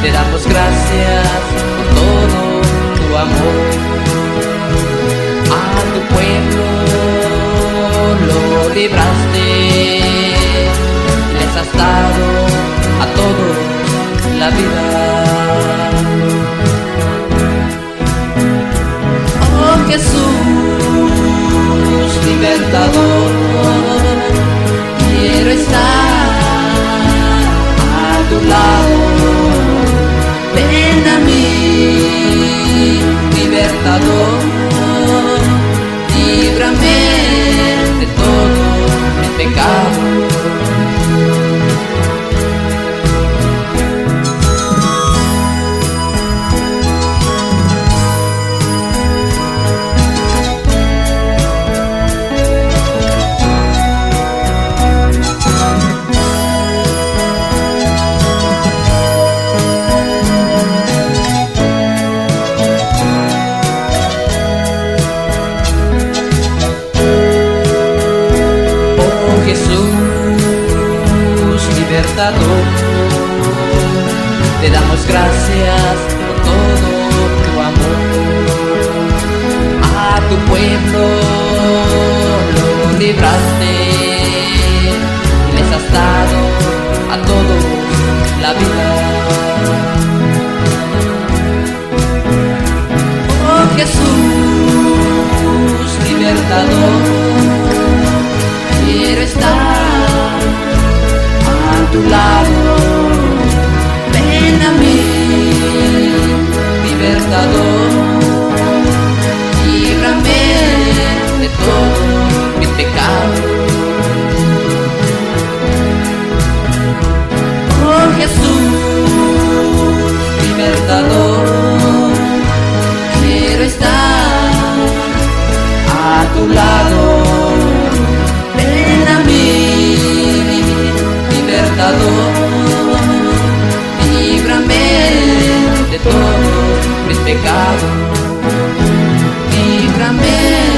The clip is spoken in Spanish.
Te damos gracias por todo tu amor. A tu pueblo lo libraste, les has dado a todos la vida. Oh Jesús, libertador, quiero estar a tu lado. Ven a mí, libertador, líbrame de todo el pecado. Te damos gracias por todo tu amor. A tu pueblo lo libraste y les has dado a todos la vida. Oh Jesús, libertador, quiero estar a tu lado. Ven a mí, libertador, líbrame de todo mi pecado. Oh Jesús, libertador, quiero estar a tu lado. Ven a mí, libertador, líbrame de todos mis pecados, líbrame.